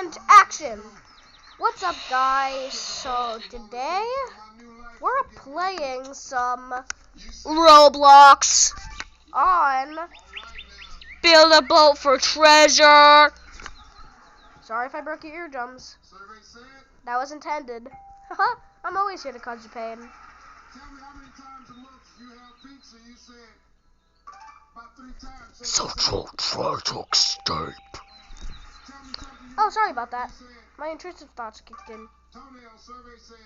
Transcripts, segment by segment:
And action! What's up, guys? So today we're playing some Roblox on Build a Boat for Treasure. Sorry if I broke your eardrums. That was intended. I'm always here to cause you pain. Tell me how many times a month you have pizza. You said about 3 times. Social try to escape. Oh, sorry about that. My intrusive thoughts kicked in. Toenail survey said.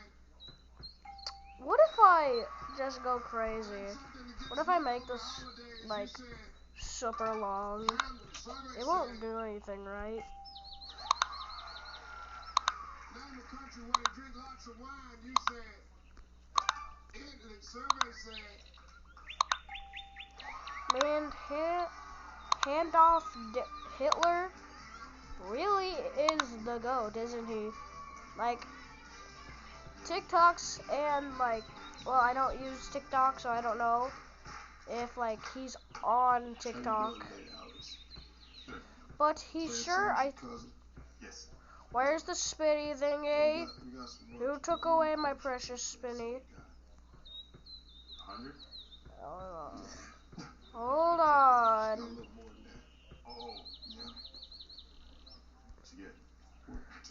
What if I just go crazy? What if I make this like super long? It won't do anything, right? Now in the country where they drink lots of wine, you said. Italy survey said. Man, Adolf Hitler really is the GOAT, isn't he? Like, TikToks and like, well, I don't use TikTok, so I don't know if like he's on TikTok. But he's sure. Where's the spinny thingy? Who took away my precious spinny? Hold on.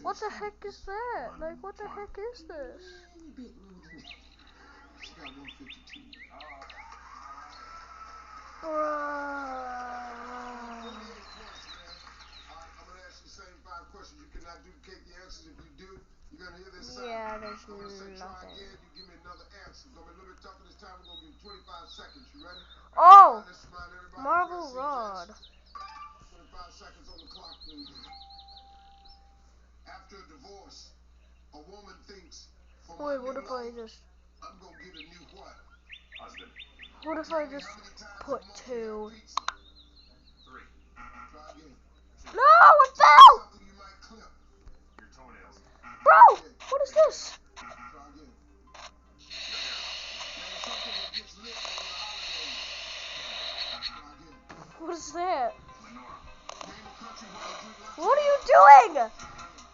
What the heck is that? Like, what the heck is this? I'm gonna ask you the same 5 questions. You cannot duplicate the answers. If you do, you're gonna hear this sound. Yeah, there's I'm gonna say try nothing. again. You give me another answer. It's gonna be a little bit tougher this time. We're gonna give you 25 seconds. You ready? Oh, Let's remind everybody. Marble Rod. 25 seconds on the clock, please. After a divorce, a woman thinks, for Wait, my what new if I life, just? I'm gonna get a new what? Husband. What if I just put 2? 3. Try again. No, it fell! Something you might clip. Your toenails. Bro, what is this? Try again. Name something that gets lit on the holidays. Try again. What is that? Lenora. Name a country where they drink lots of What are you doing?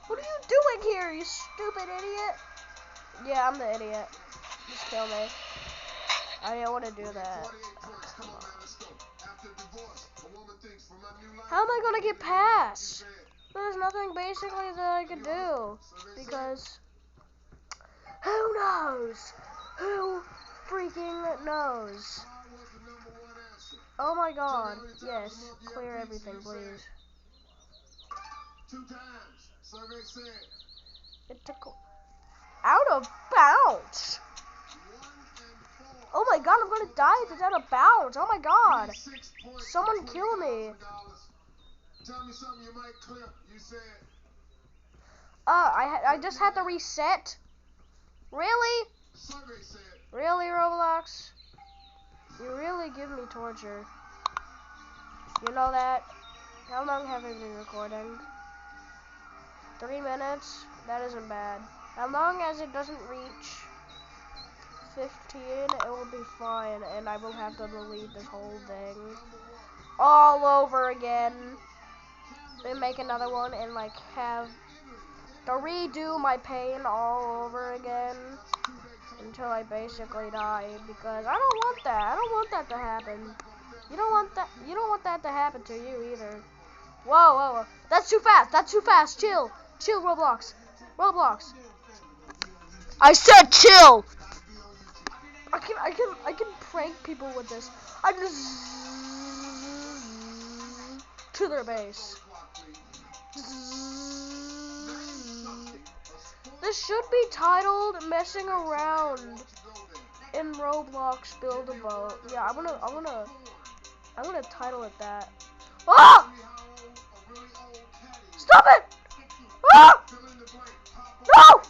What are you doing here, you stupid idiot? Yeah, I'm the idiot. Just kill me. I didn't want to do that. 48 points. Come on, man, let's go. After divorce, a woman thinks, for my new life, How am I gonna get past? There's nothing basically that I can do. Because who knows? Who freaking knows? R was the number 1 answer. Oh my god. Yes. Clear everything, please. 2 times. Survey said. It took out of bounds. 1 and 4. Oh my god, I'm gonna die if it's out of bounds. Oh my god. 6 points. Someone kill me. Tell me something you might clip. You said. I just had to reset. Really? Survey said. Really, Roblox? You really give me torture. You know that? How long have I been recording? 3 minutes? That isn't bad. As long as it doesn't reach 15, it will be fine, and I will have to delete this whole thing all over again and make another one and like have to redo my pain all over again until I basically die, because I don't want that. I don't want that to happen. You don't want that. You don't want that to happen to you either. Whoa, whoa, whoa. That's too fast. That's too fast. Chill. Chill, Roblox. Roblox. I said chill. I can prank people with this. I just to their base. This should be titled "Messing Around in Roblox Build a Boat." Yeah, I'm gonna title it that. Ah! Stop it! Ah! No!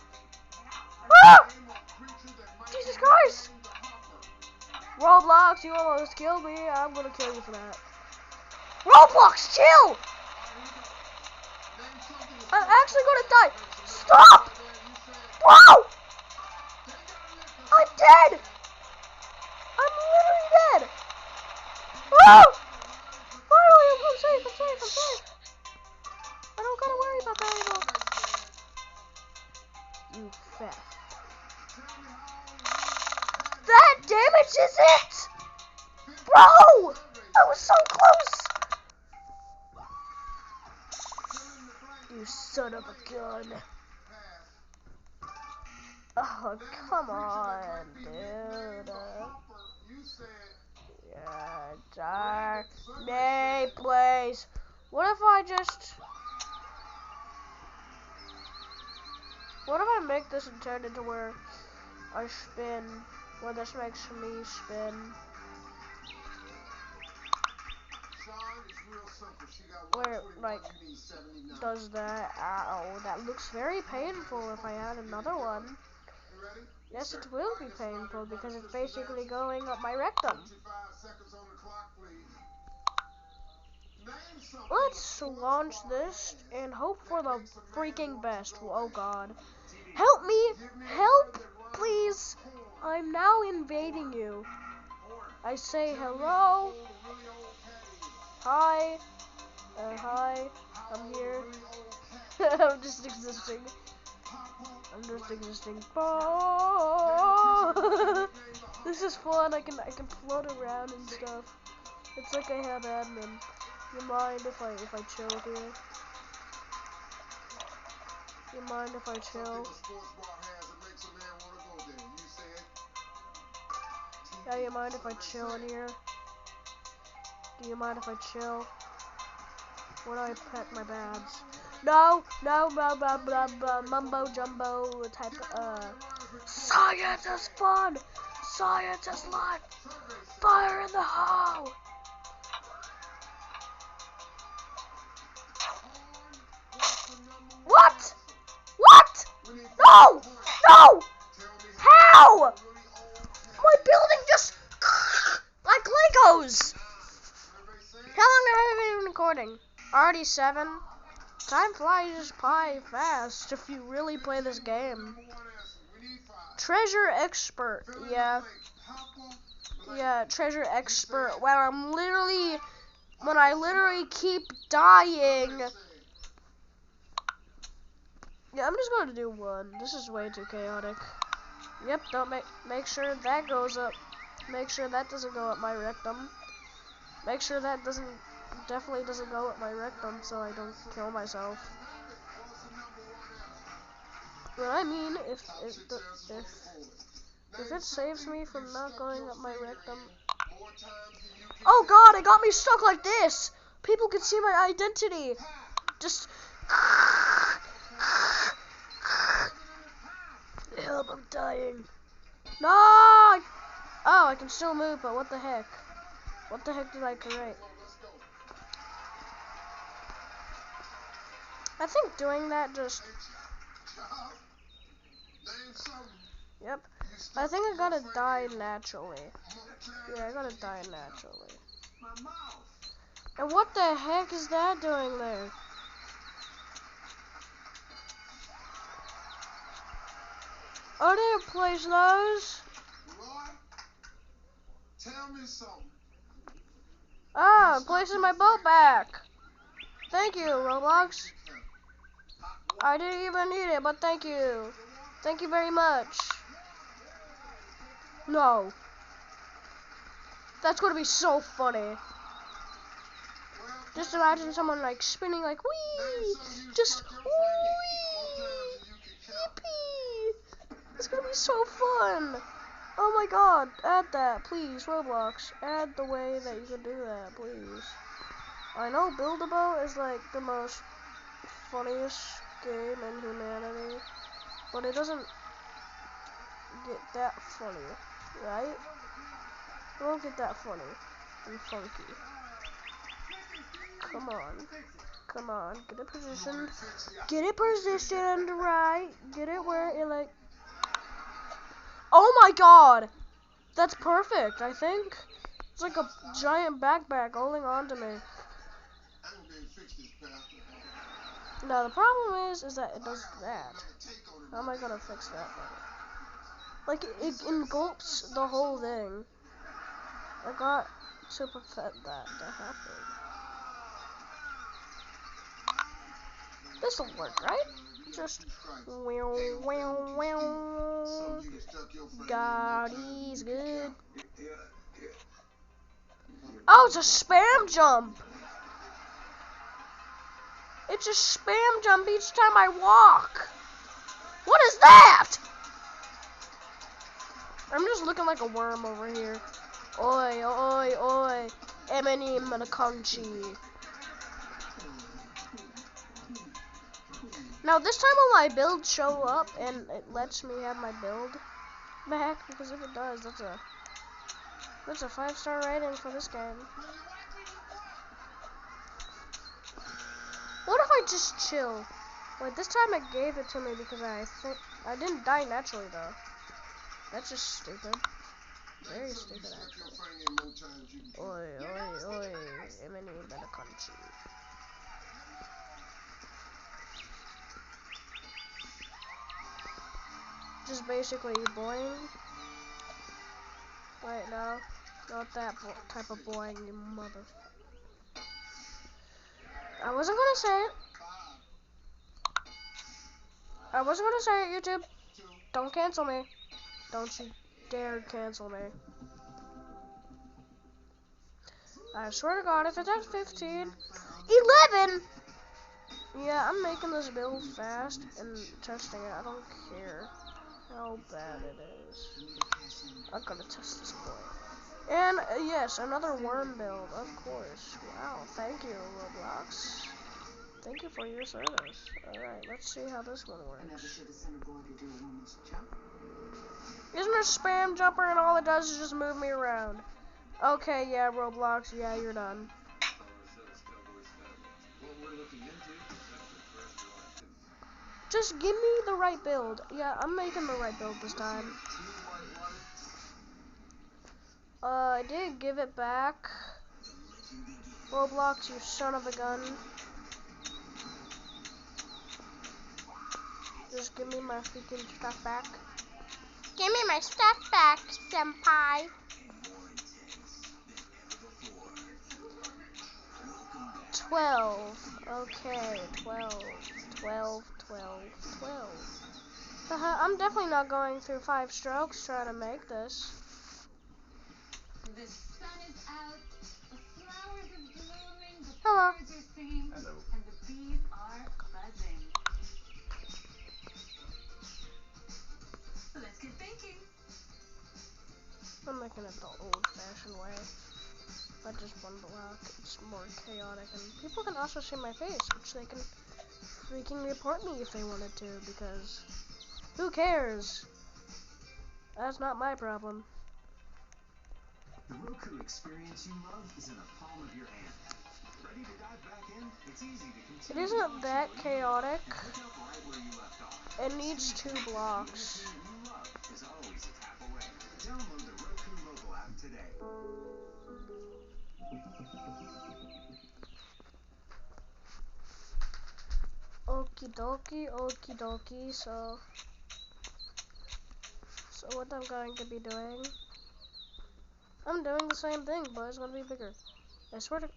Ah! Jesus Christ! Roblox, you almost killed me. I'm gonna kill you for that. Roblox, chill! I'm actually gonna die. Stop! Bro! I'm dead! I'm literally dead! Oh! Finally, I'm safe, I'm safe, I'm safe. I don't gotta worry about that anymore. fifth. That damages it! Bro! I was so close! You son of a gun. Oh, come on, dude. Yeah, dark. Nay, please. What if I just... What if I make this and turn into where I spin? Where this makes me spin? Where, like, does that? Ow, that looks very painful if I add another one. Yes, it will be painful because it's basically going up my rectum. Let's launch this and hope for the freaking best. Oh God. Help me! Help! Please! I'm now invading you. I say hello. Hi. Hi. I'm here. I'm just existing. Oh, this is fun. I can float around and stuff. It's like I have admin. You mind if I chill here? You mind if I chill? Yeah, you mind if I chill in here? Do you mind if I chill? When I pack my bags? No, blah blah blah, mumbo jumbo type. Science is fun. Science is life. Fire in the hole. What? What? No! No! How? My building just like Legos. How long have I been recording? Already 7. Time flies by fast if you really play this game. Treasure expert, yeah. Yeah, treasure expert. When I literally keep dying. Yeah, I'm just going to do 1. This is way too chaotic. Yep, don't make sure that goes up. Make sure that doesn't go up my rectum. Make sure that definitely doesn't go up my rectum so I don't kill myself. What I mean, if it saves me from not going up my rectum. Oh God, it got me stuck like this. People can see my identity. Just help! I'm dying. No! Oh, I can still move, but what the heck? What the heck did I create? I think doing that just... Yep. I think I gotta die naturally. Yeah, I gotta die naturally. And what the heck is that doing there? I didn't place those. Tell me something. Ah, I'm placing my boat back. Thank you, Roblox. I didn't even need it, but thank you. Thank you very much. No. That's gonna be so funny. Just imagine someone like spinning like wee, just wee, yippee. It's gonna be so fun. Oh my God, add that, please, Roblox. Add the way that you can do that, please. I know Build-A-Boat is like the most funniest game in humanity, but it doesn't get that funny, right? It won't get that funny and funky. Come on, get it positioned. Get it positioned right. Get it where it like... Oh my God! That's perfect, I think. It's like a giant backpack holding on to me. Now the problem is that it does that. How am I gonna fix that? Like it engulfs the whole thing. I got to prevent that to happen. This'll work, right? just wow, wow, wow. God, he's good. Oh, it's a spam jump. It's a spam jump each time I walk. What is that? I'm just looking like a worm over here. Oi, oi, oi. Eminem Manaconchi. Now this time will my build show up and it lets me have my build back? Because if it does, that's a 5-star rating for this game. What if I just chill? Wait, this time it gave it to me because I think I didn't die naturally though. That's just stupid. Very stupid actually. Oi, oi, oi. Eminem Manaconchi. Just basically boing. Wait, no. Not that type of boing, you mother. I wasn't gonna say it. I wasn't gonna say it, YouTube. Don't cancel me. Don't you dare cancel me. I swear to God, if it's at 15, 11! Yeah, I'm making this build fast and testing it. I don't care how bad it is. I'm gonna test this boy. And yes, another worm build, of course. Wow, thank you, Roblox. Thank you for your service. Alright, let's see how this one works. Isn't a spam jumper and all it does is just move me around? Okay, yeah, Roblox, yeah, you're done. Just give me the right build. Yeah, I'm making the right build this time. I did give it back. Roblox, you son of a gun. Just give me my freaking stuff back. Give me my stuff back, senpai. Okay, 12. I'm definitely not going through 5 strokes trying to make this. The sun is out, the flowers are blooming, the Hello. birds are singing, and the bees are buzzing. Let's get baking. I'm making it the old-fashioned way. Not just one block. It's more chaotic, and people can also see my face, which they can freaking report me if they wanted to, because who cares? That's not my problem. The Roku experience you love is in the palm of your hand. Ready to dive back in? It's easy to It continue. isn't that chaotic. Pick up right where you left off. It needs 2 blocks. The you love is always a tap away. Download the Roku mobile app today. Okie dokie. So what I'm going to be doing, I'm doing the same thing, but it's gonna be bigger. I swear to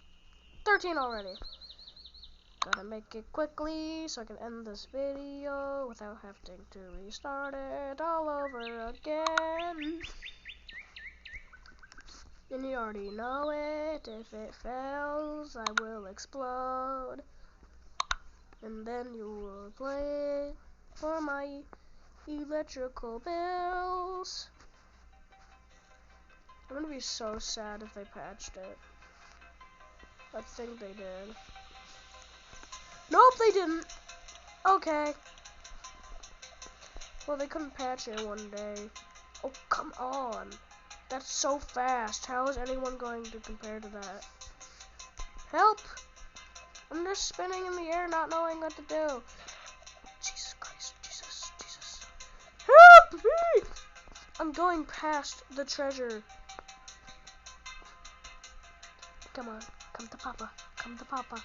13 already. Gotta make it quickly so I can end this video without having to restart it all over again. And you already know it. If it fails, I will explode. And then you will play for my electrical bills. I'm gonna be so sad if they patched it. I think they did. Nope, they didn't. Okay. Well, they couldn't patch it one day. Oh, come on. That's so fast. How is anyone going to compare to that? Help! I'm just spinning in the air, not knowing what to do. Jesus Christ, Jesus. Help me! I'm going past the treasure. Come on, come to Papa. Come to Papa,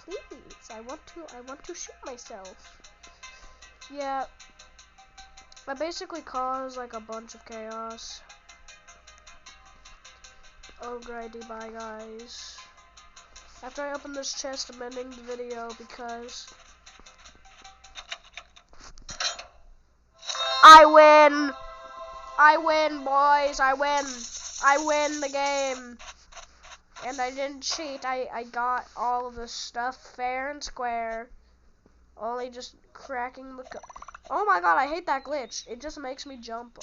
please. I want to shoot myself. Yeah. I basically caused like a bunch of chaos. Alrighty, bye guys. After I open this chest, I'm ending the video because I win! I win, boys! I win! I win the game! And I didn't cheat. I got all of the stuff fair and square. Only just cracking the... Oh my god, I hate that glitch. It just makes me jump.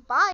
Bye!